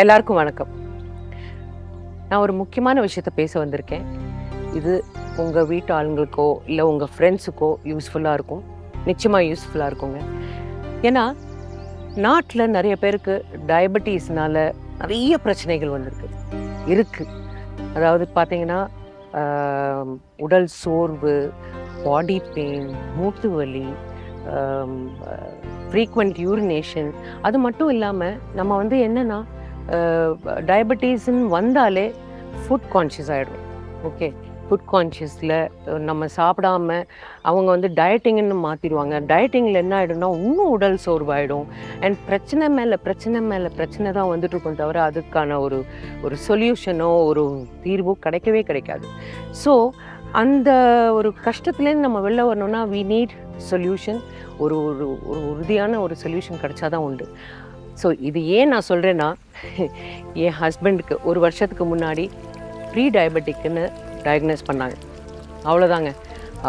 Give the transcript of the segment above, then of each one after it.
எல்லாருக்கும் வணக்கம். நான் ஒரு முக்கியமான விஷயத்தை பேச வந்திருக்கேன். இது உங்கள் வீட்டு ஆளுங்களுக்கோ இல்லை உங்கள் ஃப்ரெண்ட்ஸுக்கோ யூஸ்ஃபுல்லாக இருக்கும். நிச்சயமாக யூஸ்ஃபுல்லாக இருக்குங்க. ஏன்னா நாட்டில் நிறைய பேருக்கு டயபெட்டிஸ்னால நிறைய பிரச்சனைகள் இருக்குது. அதாவது பார்த்தீங்கன்னா உடல் சோர்வு, பாடி பெயின், மூட்டு வலி, ஃப்ரீக்வெண்ட் யூரினேஷன். அது மட்டும் இல்லாமல் நம்ம என்னென்னா டயபெட்டிஸ்ன்னு வந்தாலே ஃபுட் கான்ஷியஸ் ஆகிடும். ஓகே, ஃபுட் கான்ஷியஸில் நம்ம சாப்பிடாம அவங்க டயட்டிங்னு மாற்றிடுவாங்க. டயட்டிங்கில் என்ன ஆகிடும்னா இன்னும் உடல் சோர்வாயிடும். அண்ட் பிரச்சனை மேலே பிரச்சனை தான் இருக்கும் தவிர அதுக்கான ஒரு சொல்யூஷனோ ஒரு தீர்வோ கிடைக்காது. ஸோ அந்த ஒரு கஷ்டத்துலேருந்து நம்ம வெளில வரணும்னா வி நீட் சொல்யூஷன். ஒரு உறுதியான ஒரு சொல்யூஷன் கிடைச்சாதான் உண்டு. ஸோ இது ஏன் நான் சொல்கிறேன்னா, என் ஹஸ்பண்டுக்கு ஒரு வருஷத்துக்கு முன்னாடி ப்ரீ டயபெட்டிக்குன்னு டயக்னோஸ் பண்ணாங்க. அவ்வளோதாங்க.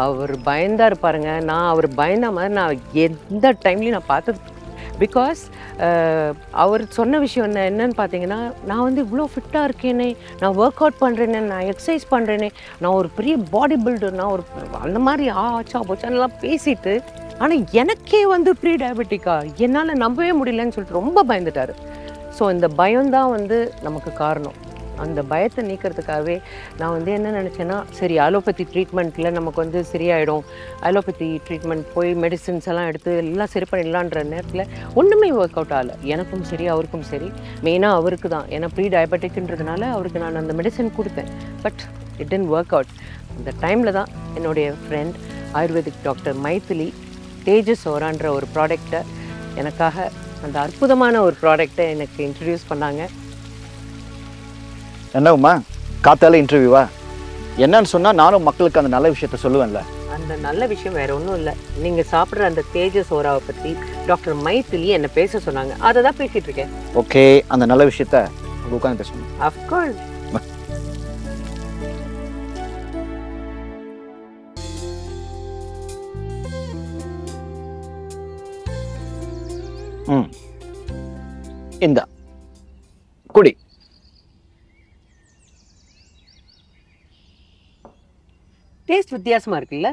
அவர் பயந்தா இருப்பாருங்க. அவர் பயந்த மாதிரி நான் எந்த டைம்லையும் நான் பார்த்தது. பிகாஸ் அவர் சொன்ன விஷயம் என்னன்னு பார்த்தீங்கன்னா, நான் இவ்வளோ ஃபிட்டாக இருக்கேனே, நான் ஒர்க் அவுட் பண்ணுறேனே, நான் எக்ஸசைஸ் பண்ணுறேனே, நான் ஒரு பெரிய பாடி பில்டர், நான் ஒரு அந்த மாதிரி ஆச்சா போச்சான்லாம் பேசிட்டு, ஆனால் எனக்கே ப்ரீ டயபெட்டிக்கா என்னால் நம்பவே முடியலன்னு சொல்லிட்டு ரொம்ப பயந்துட்டார். ஸோ இந்த பயம்தான் நமக்கு காரணம். அந்த பயத்தை நீக்கிறதுக்காகவே நான் என்ன நினச்சேன்னா, சரி அலோபதி ட்ரீட்மெண்ட்டில் நமக்கு சரியாயிடும், அலோபதி ட்ரீட்மெண்ட் போய் மெடிசின்ஸ் எல்லாம் எடுத்து எல்லாம் சரி பண்ணிடலான்ற நேரத்தில் ஒன்றுமே ஒர்க் அவுட் ஆகலை. எனக்கும் சரி அவருக்கும் சரி. மெயினாக அவருக்கு தான். ஏன்னா ப்ரீ டயபெட்டிக்ன்றதுனால அவருக்கு நான் அந்த மெடிசன் கொடுத்தேன். But it didn't work out. அந்த டைமில் தான் என்னுடைய ஃப்ரெண்ட் ஆயுர்வேதிக் டாக்டர் மைதிலி தேஜஸ் ஓரான்ற ஒரு ப்ராடக்டை எனக்காக, அந்த அற்புதமான ஒரு ப்ராடக்டை எனக்கு இன்ட்ரடியூஸ் பண்ணாங்க. என்னவுமா காத்தால இன்டர்வியூவா? என்னன்னு சொன்னா நானும் மக்களுக்கு அந்த நல்ல விஷயத்த சொல்லுவேன்ல. அந்த நல்ல விஷயம் வேற ஒன்றும் இல்லை. நீங்க சாப்பிட்ற அந்த தேஜஸ் ஓராவை பற்றி டாக்டர் மைதிலி என்ன பேச சொன்னாங்க. அதை தான் பேசிட்டு இருக்கேன். ஓகே, அந்த நல்ல விஷயத்த உட்காந்து பேசணும். அஃப்கோர்ஸ். இந்த குடி. டேஸ்ட் வித்தியாசமா இருக்குல்ல?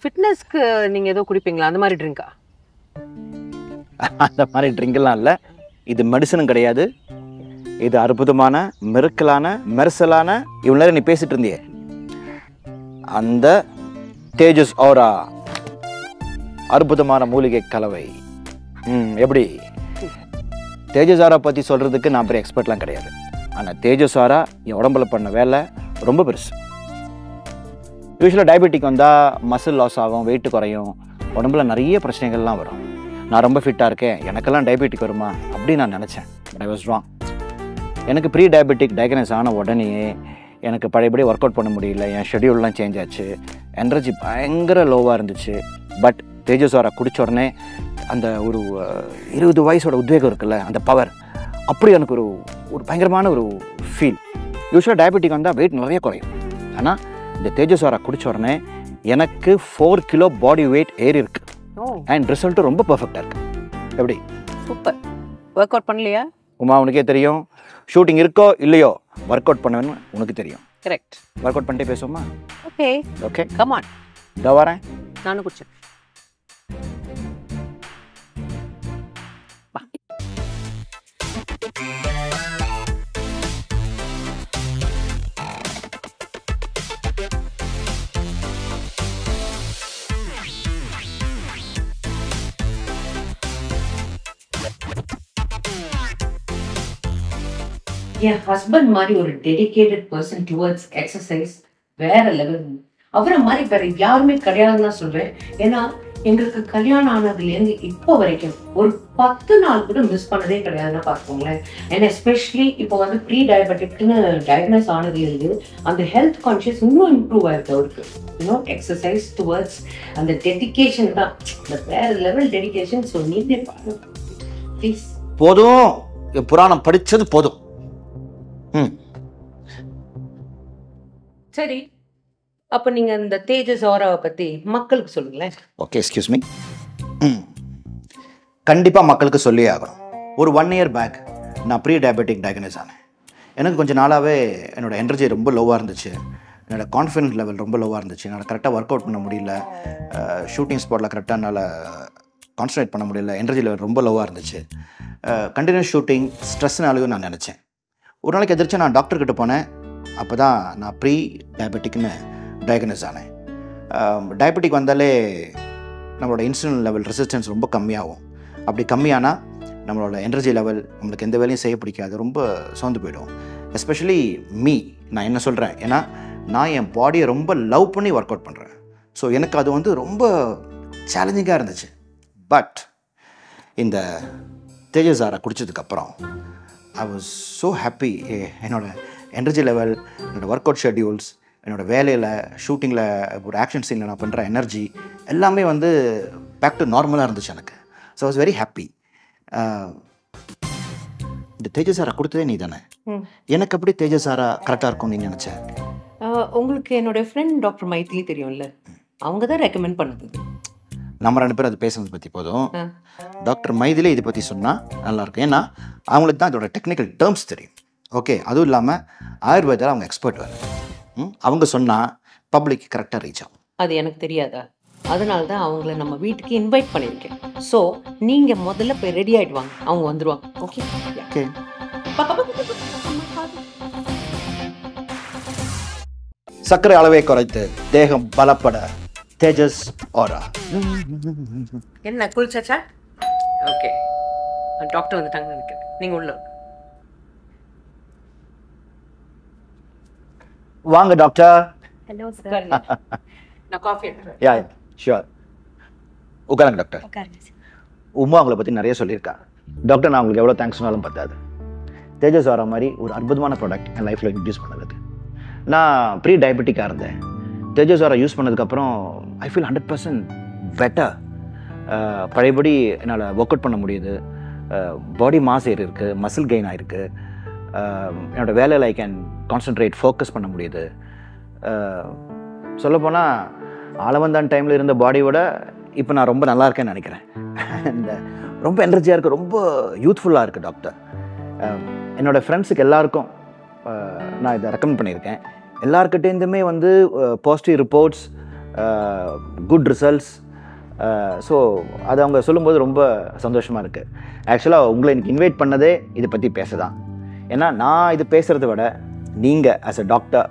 ஃபிட்னஸ்க்கு நீங்க ஏதோ குடிப்பீங்களா, அந்த மாதிரி ட்ரிங்கா? அந்த மாதிரி ட்ரிங்கெல்லாம் இல்லை. இது மெடிசனும் கிடையாது. இது அற்புதமான மிரக்கலான மெர்சலான இவ்வளோ நேரம் நீ பேசிட்டு இருந்தியே அந்த தேஜஸ் ஓரா அற்புதமான மூலிகை கலவை. எப்படி? தேஜஸ் ஆரா பற்றி சொல்கிறதுக்கு நான் பெரிய எக்ஸ்பர்ட்லாம் கிடையாது. ஆனால் தேஜஸ் ஆரா என் உடம்புல பண்ண வேலை ரொம்ப பெருசு. யூஸ்வலாக டயபெட்டிக் வந்தால் மசில் லாஸ் ஆகும், வெயிட்டு குறையும், உடம்புல நிறைய பிரச்சனைகள்லாம் வரும். நான் ரொம்ப ஃபிட்டாக இருக்கேன், எனக்கெல்லாம் டயபெட்டிக் வருமா அப்படின்னு நான் நினச்சேன். But I was wrong. எனக்கு ப்ரீ டயபெட்டிக் டயக்னோஸ் ஆன உடனே எனக்கு பழையபடி ஒர்க் அவுட் பண்ண முடியல. என் ஷெடியூல்லாம் சேஞ்ச் ஆச்சு. எனர்ஜி பயங்கர லோவாக இருந்துச்சு. பட் தேஜஸ் ஆரா குடித்த உடனே அந்த ஒரு 20 வயசோட உத்வேகம் இருக்குல்ல, அந்த பவர், அப்படி எனக்கு ஒரு பயங்கரமான ஒரு ஃபீல். யூஸ்வலாக டயபெட்டிக் வந்தால் வெயிட் நிறைய குறையும். ஆனால் இந்த தேஜஸ் ஆரா குடித்த உடனே எனக்கு 4 கிலோ பாடி வெயிட் ஏறி இருக்கு. அண்ட் ரிசல்ட்டும் ரொம்ப பர்ஃபெக்டாக இருக்கு. எப்படி? சூப்பர். ஒர்க் அவுட் பண்ணலையா? உமா, உனக்கே தெரியும். ஷூட்டிங் இருக்கோ இல்லையோ ஒர்க் அவுட் பண்ணுவேன்னு உனக்கு தெரியும். கரெக்ட். ஒர்க் அவுட் பண்ணிட்டே பேசுவோமா? Okay okay, come on. இதோ வரேன். நானும் குடிச்சேன். என் ஹஸ்பண்ட் மாதிரி ஒரு டெடிகேட்டட் பர்சன் டுவர்ட்ஸ் எக்ஸசைஸ் வேற லெவல். அவரை மாதிரி வேற யாருமே கிடையாதுன்னு தான் சொல்றேன். ஏன்னா எங்களுக்கு கல்யாணம் ஆனதுலேருந்து இப்போ வரைக்கும் ஒரு 10 நாள் கூட மிஸ் பண்ணதே கிடையாதுன்னா பார்த்துக்கோங்களேன். அண்ட் எஸ்பெஷலி இப்போ ப்ரீ டயபெட்டிக்னு டயக்னோஸ் ஆனதுலேருந்து அந்த ஹெல்த் கான்ஷியஸ் இன்னும் இம்ப்ரூவ் ஆயிருக்கு அவருக்கு. எக்ஸசைஸ் டுவர்ட்ஸ் அந்த டெடிகேஷன் தான், அந்த வேற லெவல் டெடிகேஷன். ஸோ நீங்களே பாருங்க ப்ளீஸ். போதும், புராணம் படிச்சது போதும். சரி, அப்போ நீங்க இந்த தேஜஸ் ஆராவை பத்தி மக்களுக்கு சொல்லுங்களேன். Okay, excuse me. கண்டிப்பாக மக்களுக்கு சொல்லியே ஆகணும். ஒரு 1 இயர் பேக் நான் ப்ரீ டயபெட்டிக் டயக்னைஸ் ஆனேன். எனக்கு கொஞ்சம் நாளாகவே என்னோடய எனர்ஜி ரொம்ப லோவாக இருந்துச்சு, என்னோடய கான்ஃபிடென்ட் லெவல் ரொம்ப லோவாக இருந்துச்சு, என்னால் கரெக்டாக ஒர்க் அவுட் பண்ண முடியல, ஷூட்டிங் ஸ்பாட்டில் கரெக்டாக என்னால் கான்சன்ட்ரேட் பண்ண முடியல, எனர்ஜி லெவல் ரொம்ப லோவாக இருந்துச்சு. கண்டினியூஸ் ஷூட்டிங் ஸ்ட்ரெஸ்னாலையும் நான் நினச்சேன். ஒரு நாளைக்கு எதிர்த்து நான் டாக்டர்கிட்ட போனேன். அப்போ தான் நான் ப்ரீ டயபெட்டிக்னு டயக்னைஸ் ஆனேன். டயபெட்டிக் வந்தாலே நம்மளோட இன்சுலின் லெவல் ரெசிஸ்டன்ஸ் ரொம்ப கம்மியாகும். அப்படி கம்மியானால் நம்மளோட எனர்ஜி லெவல், நம்மளுக்கு எந்த வேலையும் செய்ய பிடிக்காது, ரொம்ப சோர்ந்து போயிடும். எஸ்பெஷலி நான் என்ன சொல்கிறேன், ஏன்னா நான் என் பாடியை ரொம்ப லவ் பண்ணி ஒர்க் அவுட் பண்ணுறேன். ஸோ எனக்கு அது வந்து ரொம்ப சேலஞ்சிங்காக இருந்துச்சு. பட் இந்த தேஜஸ் ஆரா குடித்ததுக்கப்புறம் ஐ வாஸ் ஸோ ஹாப்பி. என்னோடய எனர்ஜி லெவல், என்னோடய ஒர்க் அவுட் ஷெட்யூல்ஸ், என்னோடய வேலையில், ஷூட்டிங்கில், ஒரு ஆக்ஷன் சீனில் நான் பண்ணுற எனர்ஜி எல்லாமே வந்து பேக் டு நார்மலாக இருந்துச்சு எனக்கு. So I was very happy. இந்த தேஜஸ் ஆரா கொடுத்ததே நீ தானே, எனக்கு அப்படி தேஜஸ் ஆரா கரெக்டாக இருக்கும் நீ நினச்சேன்? உங்களுக்கு என்னோட ஃப்ரெண்ட் டாக்டர் மைத்திலி தெரியும்ல, அவங்க தான் ரெக்கமெண்ட் பண்ணது. நம்ம 2 பேரும் அது பேசுனது பற்றி போதும். டாக்டர் மைதிலே இதை பற்றி சொன்னால் நல்லாயிருக்கும். ஏன்னா அவங்களுக்கு தான் அதோட டெக்னிக்கல் டேர்ம்ஸ் தெரியும். ஓகே, அதுவும் இல்லாமல் ஆயுர்வேதாவில் அவங்க எக்ஸ்பர்ட் வேறு. அவங்க சொன்னால் பப்ளிக் கரெக்டாக ரீச் ஆகும். அது எனக்கு தெரியாதா? அதனால தான் அவங்கள நம்ம வீட்டுக்கு இன்வைட் பண்ணியிருக்கேன். ஸோ நீங்கள் முதல்ல போய் ரெடி ஆகிட்டு வாங்க, அவங்க வந்துடுவாங்க. Okay okay. சர்க்கரை அளவை குறைத்து தேகம் பலப்பட தேஜஸ் ஆரா. என்ன குளிச்சாச்சா? ஓகே, டாக்டர் வந்துட்டாங்க நினைக்கிறேன். நீங்கள் உள்ள வாங்க டாக்டர். Hello sir. நான் காஃபி எடுத்துறேன். யா ஷுவர், உட்காருங்க டாக்டர். உட்காருங்க சார். உமா அவங்கள பற்றி நிறைய சொல்லியிருக்காங்க டாக்டர். நான் உங்களுக்கு எவ்வளோ தேங்க்ஸ் சொன்னாலும் பத்தாது. தேஜஸ் ஆரா மாதிரி ஒரு அற்புதமான ப்ராடக்ட் என் லைஃப்பில் இன்ட்ரடியூஸ் பண்ணதுக்கு. நான் ப்ரீ டயபெட்டிக்காக இருந்தேன். தேஜஸ் ஆரா யூஸ் பண்ணதுக்கப்புறம் ஐ ஃபீல் 100% பெட்டர். பழையபடி என்னால் ஒர்க் அவுட் பண்ண முடியுது, பாடி மாஸ் ஏறி இருக்குது, மசில் கெயின் ஆகிருக்கு, என்னோடய வேலையில் ஐ கேன் கான்சன்ட்ரேட், ஃபோக்கஸ் பண்ண முடியுது. சொல்லப்போனால் ஆளவந்தான் டைமில் இருந்த பாடியோட இப்போ நான் ரொம்ப நல்லா இருக்கேன்னு நினைக்கிறேன். அண்ட் ரொம்ப எனர்ஜியாக இருக்குது, ரொம்ப யூத்ஃபுல்லாக இருக்குது டாக்டர். என்னோடய ஃப்ரெண்ட்ஸுக்கு எல்லாருக்கும் நான் இதை ரெக்கமெண்ட் பண்ணியிருக்கேன். எல்லாருக்கிட்டேருந்துமே வந்து positive reports, good results. So அது அவங்க சொல்லும்போது ரொம்ப சந்தோஷமாக இருக்குது. ஆக்சுவலாக உங்களை எனக்கு இன்வைட் பண்ணதே இதை பற்றி பேச தான். ஏன்னா நான் இது பேசுகிறத விட நீங்கள் ஆஸ் அ டாக்டர்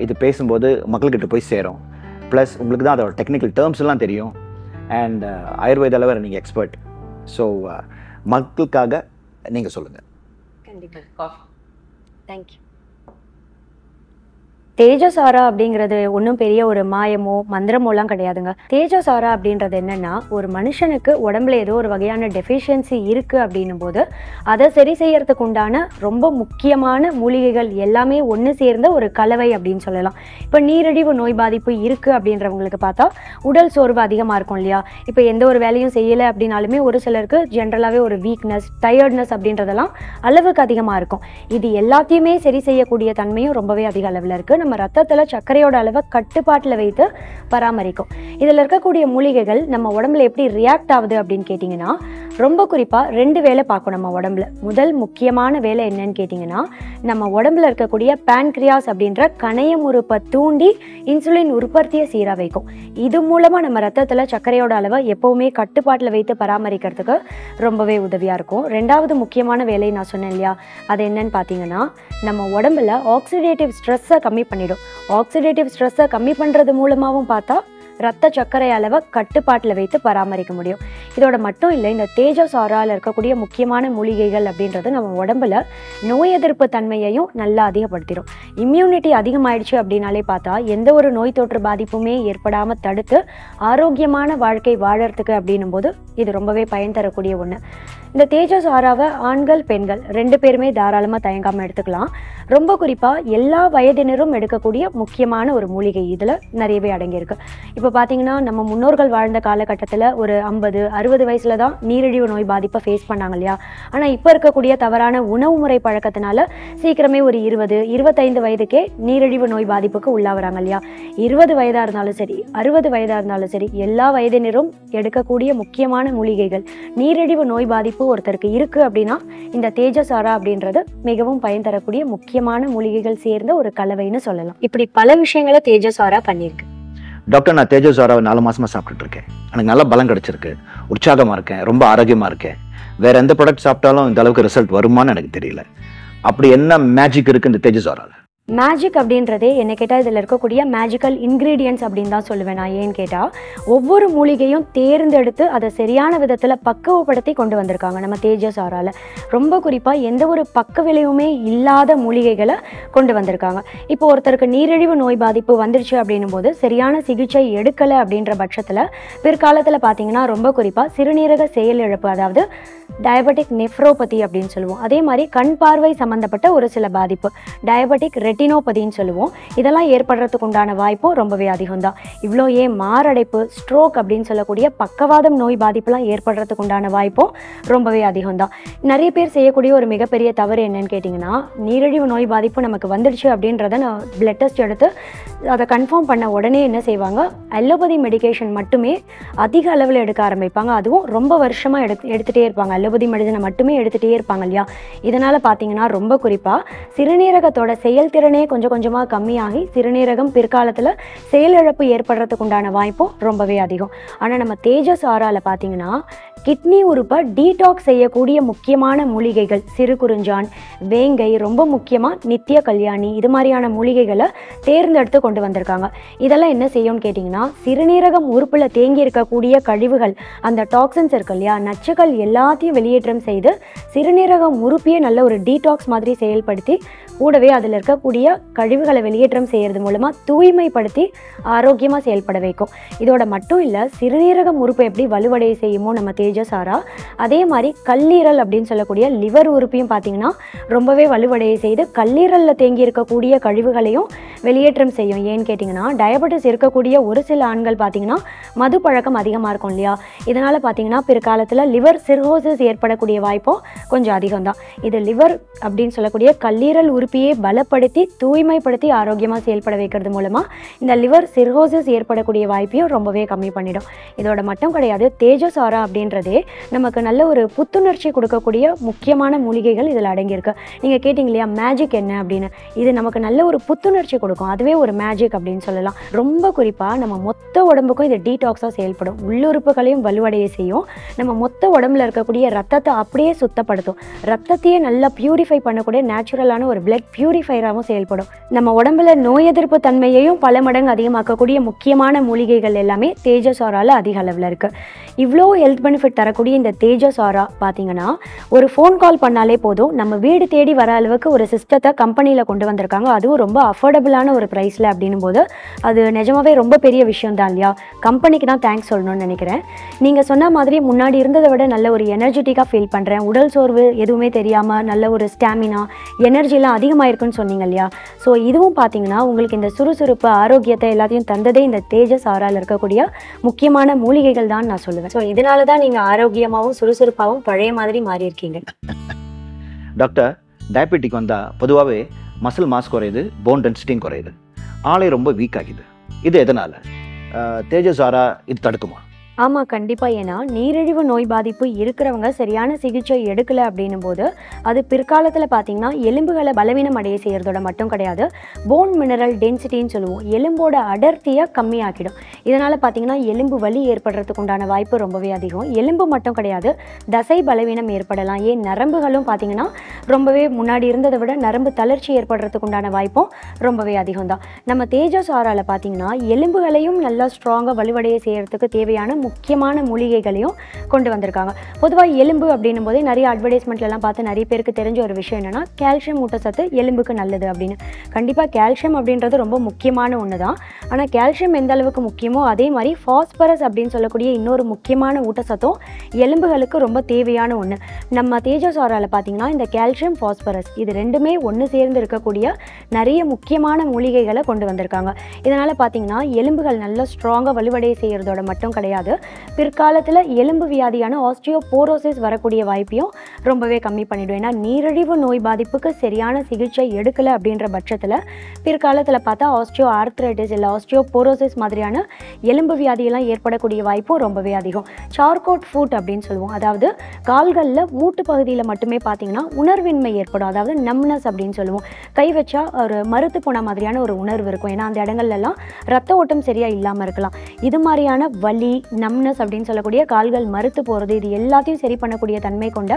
இது பேசும்போது மக்கள்கிட்ட போய் சேரும். ப்ளஸ் உங்களுக்கு தான் அதோட டெக்னிக்கல் டேர்ம்ஸ் எல்லாம் தெரியும். அண்ட் ஆயுர்வேதாவில் வேறு நீங்கள் எக்ஸ்பர்ட். ஸோ மக்களுக்காக நீங்கள் சொல்லுங்கள். கண்டிப்பாக காஃபி. தேங்க்யூ. தேஜஸ் ஆரா அப்படிங்கிறது ஒன்றும் பெரிய ஒரு மாயமோ மந்திரமோலாம் கிடையாதுங்க. தேஜஸ் ஆரா அப்படின்றது என்னன்னா, ஒரு மனுஷனுக்கு உடம்புல ஏதோ ஒரு வகையான டெஃபிஷியன்சி இருக்கு அப்படின்னும் போது அதை சரி செய்யறதுக்கு உண்டான ரொம்ப முக்கியமான மூலிகைகள் எல்லாமே ஒன்று சேர்ந்த ஒரு கலவை அப்படின்னு சொல்லலாம். இப்போ நீரிழிவு நோய் பாதிப்பு இருக்கு அப்படின்றவங்களுக்கு பார்த்தா உடல் சோர்வு அதிகமாக இருக்கும் இல்லையா? இப்போ எந்த ஒரு வேலையும் செய்யலை அப்படின்னாலுமே ஒரு சிலருக்கு ஜென்ரலாகவே ஒரு வீக்னஸ், டயர்ட்னஸ் அப்படின்றதெல்லாம் அளவுக்கு அதிகமாக இருக்கும். இது எல்லாத்தையுமே சரி செய்யக்கூடிய தன்மையும் ரொம்பவே அதிக அளவில் இருக்குது. நம்ம ரத்தத்தில் சர்க்கரையோட அளவை கட்டுப்பாட்டில் வைத்து பராமரிக்கும். இதில் இருக்கக்கூடிய மூலிகைகள் நம்ம உடம்புல எப்படி ரியாக்ட் ஆகுது அப்படின்னு கேட்டிங்கன்னா, ரொம்ப குறிப்பாக 2 வேலை பார்க்கும் நம்ம உடம்புல. முதல் முக்கியமான வேலை என்னன்னு கேட்டிங்கன்னா, நம்ம உடம்புல இருக்கக்கூடிய பேன்க்ரியாஸ் அப்படின்ற கணையம் உறுப்பை தூண்டி இன்சுலின் உற்பத்தியை சீராக வைக்கும். இது மூலமாக நம்ம ரத்தத்தில் சர்க்கரையோட அளவை எப்போவுமே கட்டுப்பாட்டில் வைத்து பராமரிக்கிறதுக்கு ரொம்பவே உதவியாக இருக்கும். 2வது முக்கியமான வேலை நான் சொன்னேன் இல்லையா, அது என்னன்னு பார்த்தீங்கன்னா, நம்ம உடம்புல ஆக்சிடேட்டிவ் ஸ்ட்ரெஸ்ஸை கம்மி பண்ணிடும். ஆக்சிடேட்டிவ் ஸ்ட்ரெஸ்ஸை கம்மி பண்ணுறது மூலமாகவும் பார்த்தா ரத்த சர்க்கரை அளவை கட்டுப்பாட்டில் வைத்து பராமரிக்க முடியும். இதோட மட்டும் இல்லை, இந்த தேஜஸ் ஆராவில் இருக்கக்கூடிய முக்கியமான மூலிகைகள் அப்படின்றது நம்ம உடம்புல நோய் எதிர்ப்பு தன்மையையும் நல்லா அதிகப்படுத்திடும். இம்யூனிட்டி அதிகமாயிடுச்சு அப்படின்னாலே பார்த்தா எந்த ஒரு நோய் தொற்று பாதிப்புமே ஏற்படாமல் தடுத்து ஆரோக்கியமான வாழ்க்கை வாழறதுக்கு அப்படின்னும் போது இது ரொம்பவே பயன் தரக்கூடிய ஒன்று. இந்த தேஜஸ் ஆராவை ஆண்கள் பெண்கள் 2 பேருமே தாராளமாக தயங்காமல் எடுத்துக்கலாம். ரொம்ப குறிப்பாக எல்லா வயதினரும் எடுக்கக்கூடிய முக்கியமான ஒரு மூலிகை இதில் நிறையவே அடங்கியிருக்கு. இப்போ பார்த்தீங்கன்னா, நம்ம முன்னோர்கள் வாழ்ந்த காலகட்டத்தில் ஒரு 50-60 வயசில் தான் நீரிழிவு நோய் பாதிப்பை ஃபேஸ் பண்ணாங்க இல்லையா? ஆனால் இப்போ இருக்கக்கூடிய தவறான உணவு முறை பழக்கத்தினால சீக்கிரமே ஒரு 20-25 வயதுக்கே நீரிழிவு நோய் பாதிப்புக்கு உள்ளாகிறாங்க இல்லையா? 20 வயதாக இருந்தாலும் சரி, 60 வயதாக இருந்தாலும் சரி, எல்லா வயதினரும் எடுக்கக்கூடிய முக்கியமான மூலிகைகள் நீரிழிவு நோய் பாதிப்பு பாதிப்பு ஒருத்தருக்கு இருக்குது அப்படின்னா இந்த தேஜசாரா அப்படின்றது மிகவும் பயன் தரக்கூடிய முக்கியமான மூலிகைகள் சேர்ந்த ஒரு கலவைன்னு சொல்லலாம். இப்படி பல விஷயங்களை தேஜசாரா பண்ணியிருக்கு. டாக்டர், நான் தேஜசாராவை 4 மாசமா சாப்பிட்டுட்டு இருக்கேன். எனக்கு நல்ல பலம் கிடைச்சிருக்கு, உற்சாகமா இருக்கேன், ரொம்ப ஆரோக்கியமா இருக்கேன். வேற எந்த ப்ராடக்ட் சாப்பிட்டாலும் இந்த அளவுக்கு ரிசல்ட் வருமானு எனக்கு தெரியல. அப்படி என்ன மேஜிக் இருக்கு இந்த தேஜசாரால? மேஜிக் அப்படின்றதே என்ன கேட்டால் இதில் இருக்கக்கூடிய மேஜிக்கல் இன்க்ரீடியன்ட்ஸ் அப்படின்னு தான் சொல்லுவேன் நான். ஏன்னு கேட்டால் ஒவ்வொரு மூலிகையும் தேர்ந்தெடுத்து அதை சரியான விதத்தில் பக்குவப்படுத்தி கொண்டு வந்திருக்காங்க நம்ம தேஜசாரால. ரொம்ப குறிப்பாக எந்த ஒரு பக்க விளைவுமே இல்லாத மூலிகைகளை கொண்டு வந்திருக்காங்க. இப்போ ஒருத்தருக்கு நீரிழிவு நோய் பாதிப்பு வந்துருச்சு அப்படின்னும் போது சரியான சிகிச்சை எடுக்கலை அப்படின்ற பட்சத்தில் பிற்காலத்தில் பார்த்தீங்கன்னா ரொம்ப குறிப்பாக சிறுநீரக செயலிழப்பு, அதாவது டயபெட்டிக் நெஃப்ரோபதி அப்படின்னு சொல்லுவோம். அதே மாதிரி கண் பார்வை சம்மந்தப்பட்ட ஒரு சில பாதிப்பு, டயபெட்டிக் ரெட்டினோபதின்னு சொல்லுவோம். இதெல்லாம் ஏற்படுறதுக்கு உண்டான வாய்ப்பும் ரொம்பவே அதிகம் தான். இவ்வளோ ஏன் மாரடைப்பு, ஸ்ட்ரோக் அப்படின்னு சொல்லக்கூடிய பக்கவாதம் நோய் பாதிப்புலாம் ஏற்படுறதுக்கு உண்டான வாய்ப்பும் ரொம்பவே அதிகம் தான். நிறைய பேர் செய்யக்கூடிய ஒரு மிகப்பெரிய தவறு என்னன்னு கேட்டிங்கன்னா, நீரிழிவு நோய் பாதிப்பு நமக்கு வந்துடுச்சு அப்படின்றத நான் பிளட் டெஸ்ட் எடுத்து அதை கன்ஃபார்ம் பண்ண உடனே என்ன செய்வாங்க, அலோபதி மெடிகேஷன் மட்டுமே அதிக அளவில் எடுக்க ஆரம்பிப்பாங்க. அதுவும் ரொம்ப வருஷமாக எடுத்துகிட்டே இருப்பாங்க. அலோபதி மெடிசனை மட்டுமே எடுத்துகிட்டே இருப்பாங்க இல்லையா. இதனால் பார்த்தீங்கன்னா ரொம்ப குறிப்பாக சிறுநீரகத்தோட செயல்திறனே கொஞ்சம் கொஞ்சமாக கம்மியாகி சிறுநீரகம் பிற்காலத்தில் செயலிழப்பு ஏற்படுறதுக்கு உண்டான வாய்ப்பும் ரொம்பவே அதிகம். ஆனால் நம்ம தேஜசாரால பார்த்தீங்கன்னா கிட்னி உறுப்பை டீடாக்ஸ் செய்யக்கூடிய முக்கியமான மூலிகைகள் சிறு குறிஞ்சான், வேங்கை, ரொம்ப முக்கியமாக நித்திய கல்யாணி, இது மாதிரியான மூலிகைகளை தேர்ந்தெடுத்து கொண்டு வந்திருக்காங்க. இதெல்லாம் என்ன செய்யும்னு கேட்டிங்கன்னா, சிறுநீரகம் உறுப்பில் தேங்கி இருக்கக்கூடிய கழிவுகள், அந்த டாக்ஸின்ஸ் இருக்கு இல்லையா, நச்சுக்கள் எல்லாத்தையும் வெளியேற்றம் செய்து சிறுநீரகம் உறுப்பியே நல்ல ஒரு டீடாக்ஸ் மாதிரி செயல்படுத்தி கூடவே அதில் இருக்கக்கூடிய கழிவுகளை வெளியேற்றம் செய்கிறது மூலமாக தூய்மைப்படுத்தி ஆரோக்கியமாக செயல்பட வைக்கும். இதோட மட்டும் இல்லை, சிறுநீரகம் உறுப்பை எப்படி வலுவடைய செய்யுமோ நம்ம தேஜசாரா, அதே மாதிரி கல்லீரல் அப்படின்னு சொல்லக்கூடிய லிவர் உறுப்பையும் பார்த்தீங்கன்னா ரொம்பவே வலுவடைய செய்து கல்லீரலில் தேங்கி இருக்கக்கூடிய கழிவுகளையும் வெளியேற்றம் செய்யும். ஏன்னு கேட்டிங்கன்னா, டயபெட்டிஸ் இருக்கக்கூடிய ஒரு சில ஆண்கள் பார்த்தீங்கன்னா மது பழக்கம் அதிகமாக இருக்கும் இல்லையா. இதனால் பார்த்தீங்கன்னா பிற்காலத்தில் லிவர் சிர்ஹோசிஸ் ஏற்படக்கூடிய வாய்ப்பும் கொஞ்சம் அதிகம் தான். இது லிவர் அப்படின்னு சொல்லக்கூடிய கல்லீரல் உறுப்பியை பலப்படுத்தி தூய்மைப்படுத்தி ஆரோக்கியமாக செயல்பட வைக்கிறது மூலமாக இந்த லிவர் சிர்ஹோசிஸ் ஏற்படக்கூடிய வாய்ப்பையும் ரொம்பவே கம்மி பண்ணிடும். இதோட மட்டும் கிடையாது, தேஜசாரா அப்படின்றதே நமக்கு நல்ல ஒரு புத்துணர்ச்சி கொடுக்கக்கூடிய முக்கியமான மூலிகைகள் இதில் அடங்கியிருக்கு. நீங்கள் கேட்டிங்க இல்லையா மேஜிக் என்ன அப்படின்னு, இது நமக்கு நல்ல ஒரு புத்துணர்ச்சி கொடுக்கும். அதுவே ஒரு மேஜிக் அப்படின்னு சொல்லலாம். ரொம்ப குறிப்பாக நம்ம மொத்த உடம்புக்கும் இது டீடாக்ஸாக செயல்படும். உள்ளுறுப்புகளையும் வலுவடைய செய்யும். நம்ம மொத்த உடம்புல இருக்கக்கூடிய ரத்தத்தை அப்படியே சுத்தப்படுத்தும். ரத்தத்தையே நல்லா பியூரிஃபை பண்ணக்கூடிய நேச்சுரலான ஒரு பிளட் பியூரிஃபையராகவும் செயல்படும். நம்ம உடம்புல நோய் எதிர்ப்பு தன்மையையும் பல மடங்கு அதிகமாக்கக்கூடிய முக்கியமான மூலிகைகள் எல்லாமே தேஜசாரால அதிக அளவில் இருக்குது. இவ்வளோ ஹெல்த் பெனிஃபிட் தரக்கூடிய இந்த தேஜசாரா பார்த்தீங்கன்னா ஒரு ஃபோன் கால் பண்ணாலே போதும், நம்ம வீடு தேடி வர அளவுக்கு ஒரு சிஸ்டத்தை கம்பெனியில் கொண்டு வந்திருக்காங்க. அதுவும் ரொம்ப அஃபோர்டபுளான ஒரு ப்ரைஸில் அப்படின்னும் போது அது நிஜமாவே ரொம்ப பெரிய விஷயம் தான் இல்லையா. கம்பெனிக்கு தான் தேங்க்ஸ் சொல்லணும்னு நினைக்கிறேன். நீங்கள் சொன்ன மாதிரி முன்னாடி இருந்ததை விட நல்ல ஒரு எனர்ஜெட்டிக்காக ஃபீல் பண்ணுறேன். உடல் சோர்வு எதுவுமே தெரியாமல் நல்ல ஒரு ஸ்டாமினா, எனர்ஜிலாம் அதிகமாக இருக்குன்னு சொன்னீங்க இல்லையா. ஸோ இதுவும் பார்த்தீங்கன்னா உங்களுக்கு இந்த சுறுசுறுப்பு, ஆரோக்கியத்தை எல்லாத்தையும் தந்ததே இந்த தேஜசாரால இருக்கக்கூடிய முக்கியமான மூலிகைகள் தான் நான் சொல்லுவேன். ஸோ இதனால தான் நீங்கள் ஆரோக்கியமாகவும் சுறுசுறுப்பாகவும் பழைய மாதிரி மாறி இருக்கீங்க. டாக்டர், டயபெட்டிக் வந்தால் பொதுவாகவே மசில் மாஸ் குறையுது, போன் டென்சிட்டியும் குறையுது, ஆளே ரொம்ப வீக் ஆகிது. இது எதனால்? தேஜசாரா இது தடுக்குமா? ஆமாம், கண்டிப்பாக. ஏன்னா நீரிழிவு நோய் பாதிப்பு இருக்கிறவங்க சரியான சிகிச்சை எடுக்கலை அப்படின்னும் போது அது பிற்காலத்தில் பார்த்தீங்கன்னா எலும்புகளை பலவீனம் அடைய செய்கிறதோட மட்டும் கிடையாது, போன் மினரல் டென்சிட்டின்னு சொல்லுவோம், எலும்போட அடர்த்தியை கம்மியாக்கிடும். இதனால் பார்த்தீங்கன்னா எலும்பு வலி ஏற்படுறதுக்கு உண்டான வாய்ப்பு ரொம்பவே அதிகம். எலும்பு மட்டும் கிடையாது, தசை பலவீனம் ஏற்படலாம். ஏன் நரம்புகளும் பார்த்தீங்கன்னா ரொம்பவே முன்னாடி இருந்ததை விட நரம்பு தளர்ச்சி ஏற்படுறதுக்கு உண்டான வாய்ப்பும் ரொம்பவே அதிகம் தான். நம்ம தேஜசாரால பார்த்தீங்கன்னா எலும்புகளையும் நல்லா ஸ்ட்ராங்காக வலுவடைய செய்கிறதுக்கு தேவையான முக்கியமான மூலிகைகளையும் கொண்டு வந்திருக்காங்க. பொதுவாக எலும்பு அப்படின்னும் போதே நிறைய அட்வர்டைஸ்மெண்ட்லாம் பார்த்து நிறைய பேருக்கு தெரிஞ்ச ஒரு விஷயம் என்னன்னா, கால்சியம் ஊட்டச்சத்து எலும்புக்கு நல்லது அப்படின்னு. கண்டிப்பாக கால்சியம் அப்படின்றது ரொம்ப முக்கியமான ஒன்று தான். ஆனால் கால்சியம் எந்த அளவுக்கு முக்கியமோ அதே மாதிரி ஃபாஸ்பரஸ் அப்படின்னு சொல்லக்கூடிய இன்னொரு முக்கியமான ஊட்டச்சத்தும் எலும்புகளுக்கு ரொம்ப தேவையான ஒன்று. நம்ம தேஜசாரால பார்த்தீங்கன்னா இந்த கால்சியம், ஃபாஸ்பரஸ் இது ரெண்டுமே ஒன்று சேர்ந்து இருக்கக்கூடிய நிறைய முக்கியமான மூலிகைகளை கொண்டு வந்திருக்காங்க. இதனால் பார்த்தீங்கன்னா எலும்புகள் நல்லா ஸ்ட்ராங்காக வலுவடைய செய்கிறதோட மட்டும் கிடையாது, அப்படின்றது பிற்காலத்தில் எலும்பு வியாதியான ஆஸ்டியோபோரோசிஸ் வரக்கூடிய வாய்ப்பையும் ரொம்பவே கம்மி பண்ணிடும். ஏன்னா நீரிழிவு நோய் பாதிப்புக்கு சரியான சிகிச்சை எடுக்கலை அப்படின்ற பட்சத்தில் பிற்காலத்தில் பார்த்தா ஆஸ்டியோ ஆர்த்ரைட்டிஸ் இல்லை ஆஸ்டியோபோரோசிஸ் மாதிரியான எலும்பு வியாதியெல்லாம் ஏற்படக்கூடிய வாய்ப்பும் ரொம்பவே அதிகம். சார்கோட் ஃபுட் அப்படின்னு சொல்லுவோம். அதாவது கால்களில் மூட்டு பகுதியில் மட்டுமே பார்த்தீங்கன்னா உணர்வின்மை ஏற்படும். அதாவது நம்னஸ் அப்படின்னு சொல்லுவோம். கை வச்சா ஒரு மறுத்து போன மாதிரியான ஒரு உணர்வு இருக்கும். ஏன்னா அந்த இடங்கள்லாம் ரத்த ஓட்டம் சரியாக இல்லாமல் இருக்கலாம். இது மாதிரியான வலி, நம்னஸ் அப்படின்னு சொல்லக்கூடிய கால்கள் மறுத்து போகிறது, இது எல்லாத்தையும் சரி பண்ணக்கூடிய தன்மை கொண்ட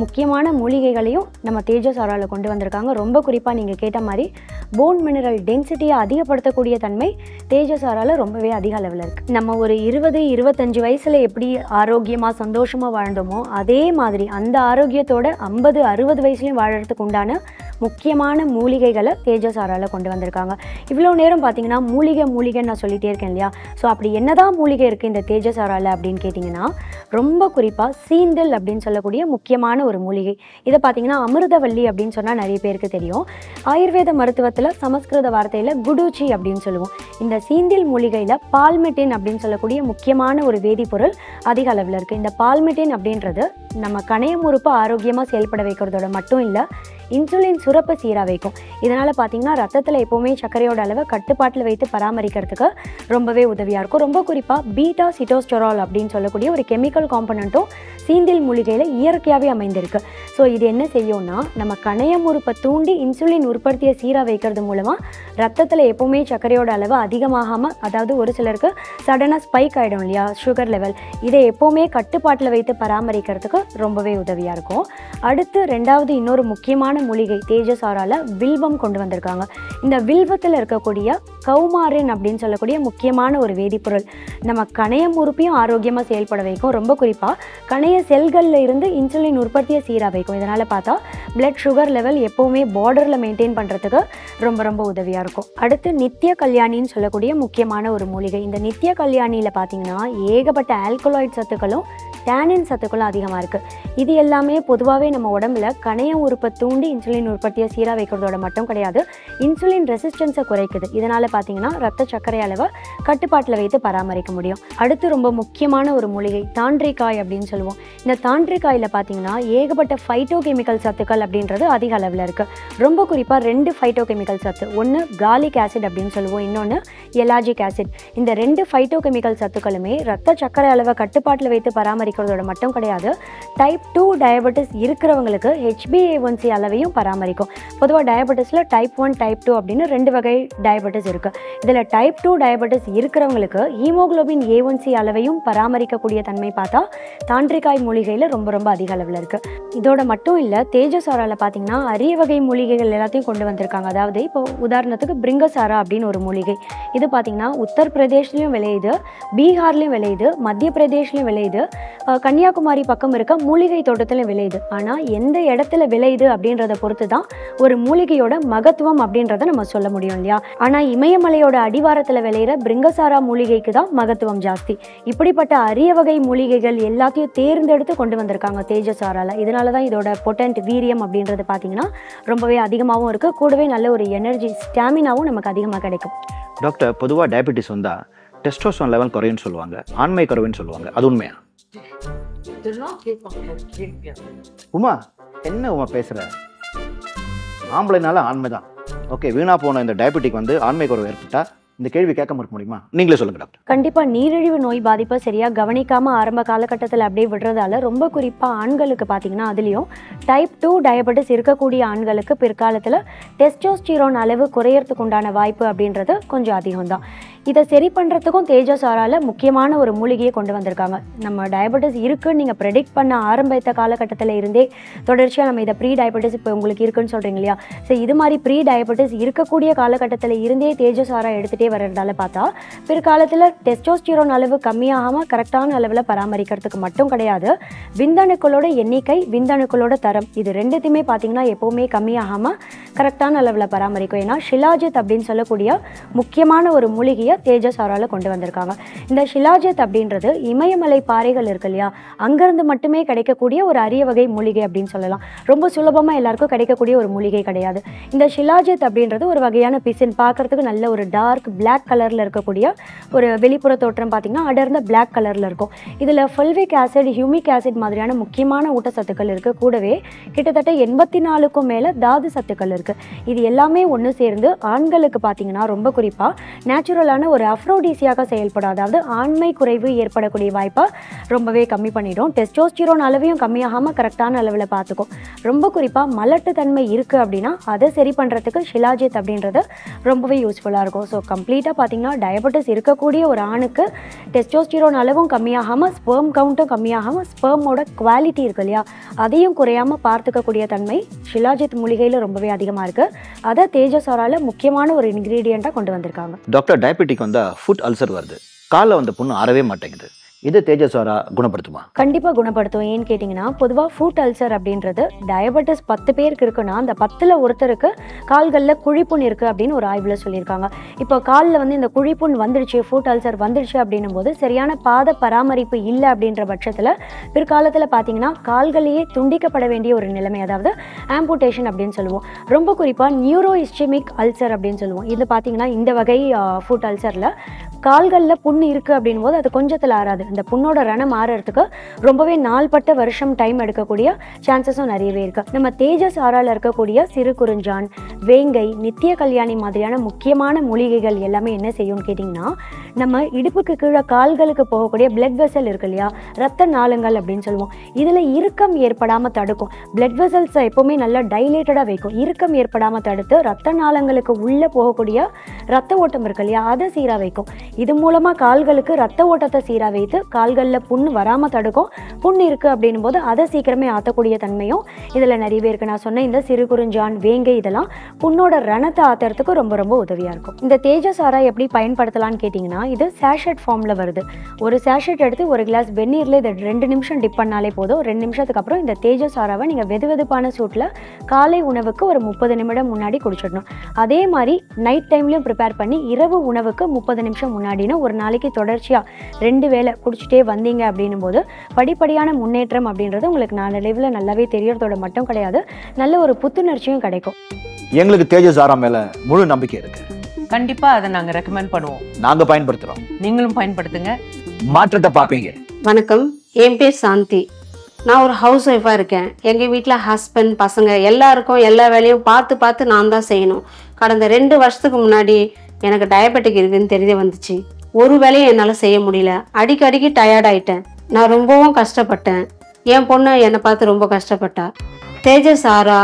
முக்கியமான மூலிகைகளையும் நம்ம தேஜஸ் ஆராவில் கொண்டு வந்திருக்காங்க. ரொம்ப குறிப்பாக நீங்கள் கேட்ட மாதிரி போன் மினரல் டென்சிட்டியை அதிகப்படுத்தக்கூடிய தன்மை தேஜஸ் ஆராவில் ரொம்பவே அதிக அளவில் இருக்குது. நம்ம ஒரு 20-25 வயசில் எப்படி ஆரோக்கியமாக சந்தோஷமாக வாழ்ந்தோமோ அதே மாதிரி அந்த ஆரோக்கியத்தோட 50-60 வயசுலையும் வாழறதுக்கு உண்டான முக்கியமான மூலிகைகளை தேஜஸ் ஆராவில் கொண்டு வந்திருக்காங்க. இவ்வளோ நேரம் பார்த்தீங்கன்னா மூலிகைன்னு நான் சொல்லிகிட்டே இருக்கேன் இல்லையா? ஸோ அப்படி என்னதான் மூலிகை இருக்குது இந்த தேஜஸ் ஆராவில் அப்படின்னு கேட்டிங்கன்னா, ரொம்ப குறிப்பாக சீந்தில் அப்படின்னு சொல்லக்கூடிய முக்கியமான ஒரு மூலிகை. இதை பார்த்தீங்கன்னா அமிர்தவல்லி அப்படின்னு சொன்னால் நிறைய பேருக்கு தெரியும். ஆயுர்வேத மருத்துவத்தில் சமஸ்கிருத வார்த்தையில் குடூச்சி அப்படின்னு சொல்லுவோம். இந்த சீந்தில் மூலிகையில் பால்மெட்டின் அப்படின்னு சொல்லக்கூடிய முக்கியமான ஒரு வேதிப்பொருள் அதிக அளவில் இருக்குது. இந்த பால்மெட்டின் அப்படின்றது நம்ம கணையம் உறுப்பு ஆரோக்கியமாக செயல்பட வைக்கிறதோட மட்டும் இல்லை, இன்சுலின் சுரப்பை சீராக வைக்கும். இதனால் பார்த்தீங்கன்னா ரத்தத்தில் எப்போவுமே சர்க்கரையோட அளவை கட்டுப்பாட்டில் வைத்து பராமரிக்கிறதுக்கு ரொம்பவே உதவியாக இருக்கும். ரொம்ப குறிப்பாக பீட்டா சிட்டோஸ்டெரால் அப்படின்னு சொல்லக்கூடிய ஒரு கெமிக்கல் காம்பனண்ட்டும் சீந்தில் மூலிகையில் இயற்கையாகவே அமைந்திருக்கு. ஸோ இது என்ன செய்யும்னா, நம்ம கணையம் உறுப்பை தூண்டி இன்சுலின் உற்பத்தியை சீராக வைக்கிறது மூலமாக ரத்தத்தில் எப்போவுமே சர்க்கரையோட அளவு அதிகமாகாமல், அதாவது ஒரு சிலருக்கு சடனாக ஸ்பைக் ஆகிடும் இல்லையா சுகர் லெவல், இதை எப்போவுமே கட்டுப்பாட்டில் வைத்து பராமரிக்கிறதுக்கு ரொம்பவே உதவியாக இருக்கும். அடுத்து ரெண்டாவது இன்னொரு முக்கியமான மூலிகை தேஜஸ் ஆரால வில்வம் கொண்டு வந்திருக்காங்க. இந்த வில்வத்தில் இருக்கக்கூடிய கௌமாரின் அப்படின்னு சொல்லக்கூடிய முக்கியமான ஒரு வேதிப்பொருள் நம்ம கணையம் உறுப்பையும் ஆரோக்கியமாக செயல்பட வைக்கும். ரொம்ப குறிப்பாக கணைய செல்களில் இருந்து இன்சுலின் உற்பத்தியை சீராக வைக்கும். இதனால் பார்த்தா பிளட் சுகர் லெவல் எப்போவுமே பார்டரில் மெயின்டைன் பண்ணுறதுக்கு ரொம்ப ரொம்ப உதவியாக இருக்கும். அடுத்து நித்திய கல்யாணின்னு சொல்லக்கூடிய முக்கியமான ஒரு மூலிகை. இந்த நித்திய கல்யாணியில் பார்த்தீங்கன்னா ஏகப்பட்ட ஆல்கலாய்ட் சத்துக்களும் டேனின் சத்துக்களும் அதிகமாக இருக்குது. இது எல்லாமே பொதுவாகவே நம்ம உடம்புல கணைய உறுப்பை தூண்டி இன்சுலின் உற்பத்தியை சீராக வைக்கிறதோட மட்டும் கிடையாது, இன்சுலின் ரெசிஸ்டன்ஸை குறைக்குது. இதனால் பார்த்தீங்கன்னா ரத்த சர்க்கரை அளவை கட்டுப்பாட்டில் வைத்து பராமரிக்க முடியும். அடுத்து ரொம்ப முக்கியமான ஒரு மூலிகை தாண்டிக்காய் அப்படின்னு சொல்லுவோம். இந்த தாண்டிக்காயில் பார்த்தீங்கன்னா ஏகப்பட்ட ஃபைட்டோ கெமிக்கல் சத்துக்கள் அப்படின்றது அதிக அளவில் இருக்குது. ரொம்ப குறிப்பாக 2 ஃபைட்டோ கெமிக்கல் சத்து, ஒன்று காலிக் ஆசிட் அப்படின்னு சொல்லுவோம், இன்னொன்று எலாஜிக் ஆசிட். இந்த 2 ஃபைட்டோ கெமிக்கல் சத்துக்களுமே ரத்த சர்க்கரை அளவை கட்டுப்பாட்டில் வைத்து பராமரிக்கிறதோட மட்டும் கிடையாது, டைப் 2 டயபெட்டிஸ் இருக்கிறவங்களுக்கு HbA1c அளவையும் பராமரிக்கும். பொதுவாக டயபெட்டிஸில் டைப் 1 டைப் 2 அப்படின்னு 2 வகை டயபெட்டிஸ் இருக்குது. இதில் டைப் 2 டயபெட்டிஸ் இருக்கிறவங்களுக்கு ஹீமோகுளோபின் A1c அளவையும் பராமரிக்கக்கூடிய தன்மை பார்த்தா தாண்டிக்காய் மூலிகையில் ரொம்ப ரொம்ப அதிக அளவில் இருக்குது. இதோட மட்டும் இல்லை, தேஜஸ் ஆராவில் பார்த்தீங்கன்னா அரிய வகை மூலிகைகள் எல்லாத்தையும் கொண்டு வந்திருக்காங்க. அதாவது இப்போ உதாரணத்துக்கு பிரிங்கசாரா அப்படின்னு ஒரு மூலிகை. இது பார்த்தீங்கன்னா உத்தரப்பிரதேஷ்லையும் விளையுது, பீகார்லையும் விளையுது, மத்திய பிரதேஷ்லையும் விளையுது, கன்னியாகுமரி பக்கம் இருக்க மூலிகை தோட்டத்தில் விளையுது. ஆனால் எந்த இடத்துல விளையுது அப்படின்றத பொறுத்து தான் ஒரு மூலிகையோட மகத்துவம் அப்படின்றத நம்ம சொல்ல முடியும் இல்லையா? ஆனால் இமயமலையோட அடிவாரத்தில் விளையிற பிரிங்கசாரா மூலிகைக்கு தான் மகத்துவம் ஜாஸ்தி. இப்படிப்பட்ட அரிய வகை மூலிகைகள் எல்லாத்தையும் தேர்ந்தெடுத்து கொண்டு வந்திருக்காங்க தேஜஸ் ஆரால. இதனால தான் இதோட பொட்டன்ட் வீரியம் அப்படின்றது பார்த்தீங்கன்னா ரொம்பவே அதிகமாகவும் இருக்குது. கூடவே நல்ல ஒரு எனர்ஜி ஸ்டாமினாவும் நமக்கு அதிகமாக கிடைக்கும். டாக்டர், பொதுவாக டயபெட்டிஸ் வந்தால் டெஸ்டோஸ்டெரான் லெவல் குறையுன்னு சொல்லுவாங்க, ஆண்மை குறைவுன்னு சொல்லுவாங்க, அது உண்மையா? உமா, என்ன உமா பேசுற? ஆம்பளைனால ஆண்மை தான். ஓகே, வீணா போன இந்த டயபெட்டிக் வந்து ஆண்மை குறைவு ஏற்பட்டா இந்த கேள்வி கேட்காம இருக்க முடியுமா? நீங்களே சொல்லுங்க டாக்டர். கண்டிப்பாக நீரிழிவு நோய் பாதிப்பை சரியாக கவனிக்காமல் ஆரம்ப காலகட்டத்தில் அப்படியே விடுறதால ரொம்ப குறிப்பாக ஆண்களுக்கு பார்த்தீங்கன்னா அதுலேயும் டைப் 2 டயபெட்டிஸ் இருக்கக்கூடிய ஆண்களுக்கு பிற்காலத்தில் டெஸ்டோஸ்டிரோன் அளவு குறையறதுக்கு உண்டான வாய்ப்பு அப்படின்றது கொஞ்சம் அதிகம் தான். இதை சரி பண்ணுறதுக்கும் தேஜஸ் ஆரால முக்கியமான ஒரு மூலிகையை கொண்டு வந்திருக்காங்க. நம்ம டயபெட்டிஸ் இருக்குன்னு நீங்கள் ப்ரெடிக்ட் பண்ண ஆரம்பித்த காலகட்டத்தில் இருந்தே தொடர்ச்சியாக நம்ம இதை ப்ரீ டயபெட்டிஸ் இப்போ உங்களுக்கு இருக்குன்னு சொல்கிறீங்க இல்லையா? ஸோ இது மாதிரி ப்ரீ டயபெட்டிஸ் இருக்கக்கூடிய காலகட்டத்தில் இருந்தே தேஜஸ் ஆரா எடுத்துகிட்டே வர்றதால பார்த்தா பிற்காலத்தில் டெஸ்டோஸ்டிரோன் அளவு கம்மியாகாமல் கரெக்டான அளவில் பராமரிக்கிறதுக்கு மட்டும் கிடையாது, விந்தணுக்களோட எண்ணிக்கை, விந்தணுக்களோட தரம், இது ரெண்டுத்தையுமே பார்த்தீங்கன்னா எப்போவுமே கம்மியாகாமல் கரெக்டான அளவில் பராமரிக்கும். ஏன்னா ஷிலாஜித் அப்படின்னு சொல்லக்கூடிய முக்கியமான ஒரு மூலிகையை தேஜசாராவில் கொண்டு வந்திருக்காங்க. இந்த ஷிலாஜித் அப்படின்றது இமயமலை பாறைகள் இருக்கு இல்லையா, அங்கேருந்து மட்டுமே கிடைக்கக்கூடிய ஒரு அரிய வகை மூலிகை அப்படின்னு சொல்லலாம். ரொம்ப சுலபமாக எல்லாருக்கும் கிடைக்கக்கூடிய ஒரு மூலிகை கிடையாது. இந்த ஷிலாஜித் அப்படின்றது ஒரு வகையான பிசின், பார்க்கறதுக்கு நல்ல ஒரு டார்க் பிளாக் கலரில் இருக்கக்கூடிய ஒரு வெளிப்புற தோற்றம் பார்த்தீங்கன்னா அடர்ந்த பிளாக் கலரில் இருக்கும். இதில் ஃபல்விக் ஆசிட், ஹியூமிக் ஆசிட் மாதிரியான முக்கியமான ஊட்டச்சத்துக்கள் இருக்குது. கூடவே கிட்டத்தட்ட 84க்கும் மேலே தாது சத்துக்கள் இருக்குது. இது எல்லாமே ஒன்று சேர்ந்து ஆண்களுக்கு பார்த்தீங்கன்னா ரொம்ப குறிப்பாக நேச்சுரலான ஒரு அஃப்ரோடீசியாக செயல்படும். அதாவது ஆண்மை குறைவு ஏற்படக்கூடிய வாய்ப்பை ரொம்பவே கம்மி பண்ணிடும். டெஸ்டோஸ்டிரோன் அளவையும் கம்மியாகாமல் கரெக்டான அளவில் பார்த்துக்கும். ரொம்ப குறிப்பாக மலட்டு தன்மை இருக்குது அப்படின்னா அதை சரி பண்ணுறதுக்கு ஷிலாஜித் அப்படின்றது ரொம்பவே யூஸ்ஃபுல்லாக இருக்கும். ஸோ கம்ப்ளீட்டாக பார்த்தீங்கன்னா டயபெட்டிஸ் இருக்கக்கூடிய ஒரு ஆணுக்கு டெஸ்டோஸ்டிரோன் அளவும் கம்மியாகாமல், ஸ்பெர்ம் கவுண்ட்டும் கம்மியாகாமல், ஸ்பெர்மோட குவாலிட்டி இருக்கு இல்லையா அதையும் குறையாமல் பார்த்துக்கக்கூடிய தன்மை ஷிலாஜித் மூலிகையில் ரொம்பவே அதிகமாக இருக்குது. அதை தேஜசாரால முக்கியமான ஒரு இன்க்ரீடியண்ட்டாக கொண்டு வந்திருக்காங்க. டாக்டர், டயபெட்டிக் வந்தால் ஃபுட் அல்சர் வருது, காலில் வந்த புண்ணு ஆறவே மாட்டேங்குது, இது தேஜசாரா குணப்படுத்துமா? கண்டிப்பாக குணப்படுத்தும். ஏன்னு கேட்டிங்கன்னா பொதுவாக ஃபுட் அல்சர் அப்படின்றது டயபெட்டிஸ் 10 பேருக்கு இருக்குன்னா அந்த 10ல் ஒருத்தருக்கு கால்களில் குழிப்புண் இருக்குது அப்படின்னு ஒரு ஆய்வில் சொல்லியிருக்காங்க. இப்போ காலில் வந்து இந்த குழிப்புண் வந்துடுச்சு, ஃபுட் அல்சர் வந்துடுச்சு அப்படின்னும் போது சரியான பாத பராமரிப்பு இல்லை அப்படின்ற பட்சத்தில் பிற்காலத்தில் பார்த்தீங்கன்னா கால்களையே துண்டிக்கப்பட வேண்டிய ஒரு நிலைமை, அதாவது ஆம்புடேஷன் அப்படின்னு சொல்லுவோம். ரொம்ப குறிப்பாக நியூரோ இஸ்கெமிக் அல்சர் அப்படின்னு சொல்லுவோம். இது பார்த்தீங்கன்னா இந்த வகை ஃபுட் அல்சரில் கால்களில் புண்ணு இருக்குது அப்படின் போது அது கொஞ்சத்தில் ஆறாது. அந்த புண்ணோட ரணம் ஆறதுக்கு ரொம்பவே நாள்பட்ட வருஷம் டைம் எடுக்கக்கூடிய சான்சஸும் நிறையவே இருக்குது. நம்ம தேஜசாராவில் இருக்கக்கூடிய சிறு குறிஞ்சான், வேங்கை, நித்திய கல்யாணி மாதிரியான முக்கியமான மூலிகைகள் எல்லாமே என்ன செய்யும்னு கேட்டிங்கன்னா நம்ம இடுப்புக்கு கீழே கால்களுக்கு போகக்கூடிய பிளட் வெசல் இருக்கு இல்லையா, ரத்த நாளங்கள் அப்படின்னு சொல்லுவோம். இதில் இறுக்கம் ஏற்படாமல் தடுக்கும். பிளட் வெசல்ஸை எப்போவுமே நல்லா டைலேட்டடாக வைக்கும். இறுக்கம் ஏற்படாமல் தடுத்து ரத்த நாளங்களுக்கு உள்ளே போகக்கூடிய ரத்த ஓட்டம் இருக்கு இல்லையா அதை சீராக வைக்கும். இது மூலமாக கால்களுக்கு ரத்த ஓட்டத்தை சீராக வைத்து கால்களில் புண்ணு வராமல் தடுக்கும். புண்ணு இருக்குது அப்படின்னும் போது அதை சீக்கிரமே ஆற்றக்கூடிய தன்மையும் இதில் நிறையவே இருக்குது. நான் சொன்ன இந்த சிறு குறிஞ்சான், வேங்கை இதெல்லாம் புண்ணோட ரணத்தை ஆற்றுறதுக்கு ரொம்ப ரொம்ப உதவியாக இருக்கும். இந்த தேஜசாரா எப்படி பயன்படுத்தலான்னு கேட்டிங்கன்னா இது சேஷட் ஃபார்மில் வருது. ஒரு சேஷட் எடுத்து ஒரு கிளாஸ் வெந்நீரில் இதை 2 நிமிஷம் டிப் பண்ணாலே போதும். 2 நிமிஷத்துக்கு அப்புறம் இந்த தேஜசாராவை நீங்கள் வெதுவெதுப்பான சூட்டில் காலை உணவுக்கு ஒரு 30 நிமிடம் முன்னாடி குடிச்சிடணும். அதே மாதிரி நைட் டைம்லையும் ப்ரிப்பேர் பண்ணி இரவு உணவுக்கு 30 நிமிஷம் முன்னாடினா ஒரு நாளைக்கு தொடர்ச்சியாக 2 வேளை குடிச்சிட்டே வந்தீங்க அப்படின்னும் போது படிப்படியான முன்னேற்றம் அப்படின்றது உங்களுக்கு நாளடைவில் நல்லாவே தெரியறதோட மட்டும் கிடையாது, நல்ல ஒரு புத்துணர்ச்சியும் கிடைக்கும். எங்களுக்கு தேஜசாரா மேலே முழு நம்பிக்கை இருக்கு. கண்டிப்பாக அதை நாங்கள் ரெக்கமெண்ட் பண்ணுவோம். நாங்கள் பயன்படுத்துகிறோம், நீங்களும் பயன்படுத்துங்க, மாற்றத்தை பார்ப்பீங்க. வணக்கம், என் பேர் சாந்தி. நான் ஒரு ஹவுஸ் ஒய்ஃபாக இருக்கேன். எங்கள் வீட்டில் ஹஸ்பண்ட், பசங்க எல்லாருக்கும் எல்லா வேலையும் பார்த்து நான் தான் செய்யணும். கடந்த 2 வருஷத்துக்கு முன்னாடி எனக்கு டயபெட்டிக் இருக்குன்னு தெரிய வந்துச்சு. ஒரு வேலையும் என்னால் செய்ய முடியல. அடிக்கடிக்கு டயர்ட் ஆகிட்டேன். நான் ரொம்பவும் கஷ்டப்பட்டேன். என் பொண்ணு என்னை பார்த்து ரொம்ப கஷ்டப்பட்டா. தேஜசாரா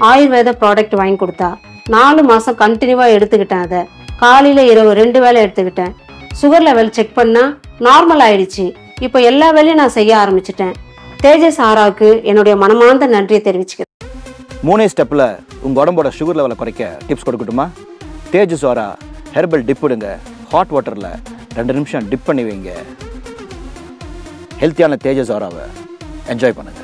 ஆயுர்வேத ப்ராடக்ட் வாங்கி கொடுத்தா. 4 மாதம் கண்டினியூவாக எடுத்துக்கிட்டேன். அதை காலையில் இரவு 2 வேளை எடுத்துக்கிட்டேன். சுகர் லெவல் செக் பண்ணால் நார்மல் ஆயிடுச்சு. இப்போ எல்லா வேலையும் நான் செய்ய ஆரம்பிச்சிட்டேன். தேஜசாராவுக்கு என்னுடைய மனமார்ந்த நன்றியை தெரிவிச்சுக்கிறேன். 3 ஸ்டெப்பில் உங்கள் உடம்போட சுகர் லெவலை குறைக்க டிப்ஸ் கொடுக்கட்டுமா? தேஜசாரா ஹெர்பல் டிப் விடுங்க. ஹாட் வாட்டரில் 2 நிமிஷம் டிப் பண்ணி வைங்க. ஹெல்த்தியான தேஜசாராவை என்ஜாய் பண்ணுங்க.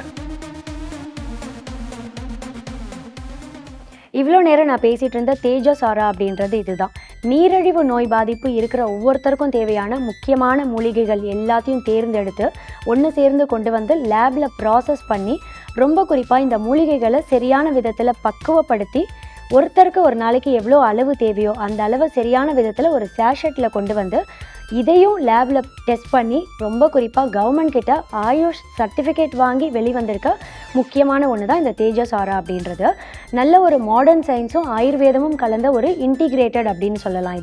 இவ்வளோ நேரம் நான் பேசிகிட்டு இருந்த தேஜசாரா அப்படின்றது இதுதான். நீரிழிவு நோய் பாதிப்பு இருக்கிற ஒவ்வொருத்தருக்கும் தேவையான முக்கியமான மூலிகைகள் எல்லாத்தையும் தேர்ந்தெடுத்து ஒன்று சேர்ந்து கொண்டு வந்து லேபில் ப்ராசஸ் பண்ணி ரொம்ப குறிப்பாக இந்த மூலிகைகளை சரியான விதத்தில் பக்குவப்படுத்தி ஒருத்தருக்கு ஒரு நாளைக்கு எவ்வளோ அளவு தேவையோ அந்த அளவு சரியான விதத்தில் ஒரு சேஷட்டில் கொண்டு வந்து இதையும் லேபில் டெஸ்ட் பண்ணி ரொம்ப குறிப்பாக கவர்மெண்ட் கிட்ட ஆயுஷ் சர்டிஃபிகேட் வாங்கி வெளிவந்திருக்க முக்கியமான ஒன்று தான் இந்த தேஜசாரா அப்படின்றது. நல்ல ஒரு மாடர்ன் சயின்ஸும் ஆயுர்வேதமும் கலந்த ஒரு இன்டிகிரேட்டட் அப்படின்னு சொல்லலாம்.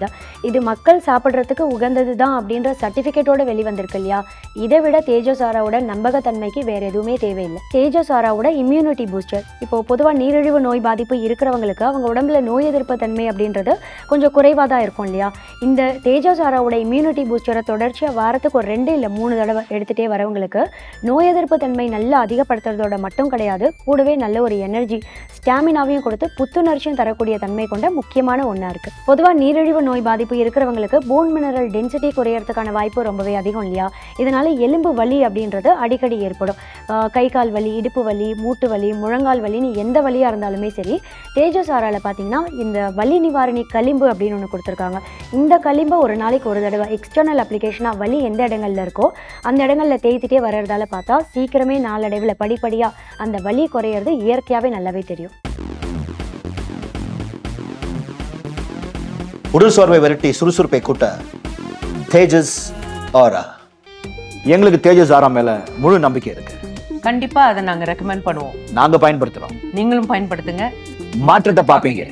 இது மக்கள் சாப்பிட்றதுக்கு உகந்தது தான் அப்படின்ற சர்டிஃபிகேட்டோட வெளிவந்திருக்கு இல்லையா, இதை விட தேஜசாராவோட நம்பகத்தன்மைக்கு வேறு எதுவுமே தேவையில்லை. தேஜசாராவோட இம்யூனிட்டி பூஸ்டர். இப்போது பொதுவாக நீரிழிவு நோய் பாதிப்பு இருக்கிறவங்களுக்கு அவங்க உடம்புல நோய் எதிர்ப்பு தன்மை அப்படின்றது கொஞ்சம் குறைவாக தான் இருக்கும் இல்லையா. இந்த தேஜசாராவோட இம்யூனிட்டி பூஸ்டரை தொடர்ச்சியாக வாரத்துக்கு ஒரு 2 இல்லை 3 தடவை எடுத்துகிட்டே வரவங்களுக்கு நோய் எதிர்ப்பு தன்மை நல்லா அதிகப்படுத்துறதோட மட்டும் கிடையாது, கூடவே நல்ல ஒரு எனர்ஜி ஸ்டாமினாவையும் கொடுத்து புத்துணர்ச்சியும் தரக்கூடிய தன்மை கொண்ட முக்கியமான ஒன்றா இருக்குது. பொதுவாக நீரிழிவு நோய் பாதிப்பு இருக்கிறவங்களுக்கு போன் மினரல் டென்சிட்டி குறையறதுக்கான வாய்ப்பு ரொம்பவே அதிகம் இல்லையா. இதனால் எலும்பு வலி அப்படின்றது அடிக்கடி ஏற்படும். கை கால் வலி, இடுப்பு வலி, மூட்டு வலி, முழங்கால் வலின்னு எந்த வலியாக இருந்தாலுமே சரி, தேஜஸ் ஆரால பார்த்தீங்கன்னா இந்த வலி நிவாரணி களிம்பு அப்படின்னு ஒன்று கொடுத்துருக்காங்க. இந்த களிம்பை ஒரு நாளைக்கு ஒரு தடவை எக்ஸ்டர்னல் அப்ளிகேஷனாக வலி எந்த இடங்கள்ல இருக்கோ அந்த இடங்களில் தேய்த்துட்டே வர்றதால பார்த்தா சீக்கிரமே நாளடைவில் படிப்படியாக அந்த வலி குறையிறது இயற்கையாகவே நல்லாவே தெரியும். உடல் சோர்வை விரட்டி சுறுசுறுப்பை கூட்ட தேஜஸ் ஆரா. எங்களுக்கு தேஜஸ் ஆரா மேல முழு நம்பிக்கை இருக்கு. கண்டிப்பா அதை நாங்க ரெக்கமெண்ட் பண்ணுவோம். நாங்க பயன்படுத்துறோம், நீங்களும் பயன்படுத்துங்க, மாற்றத்தை பார்ப்பீங்க.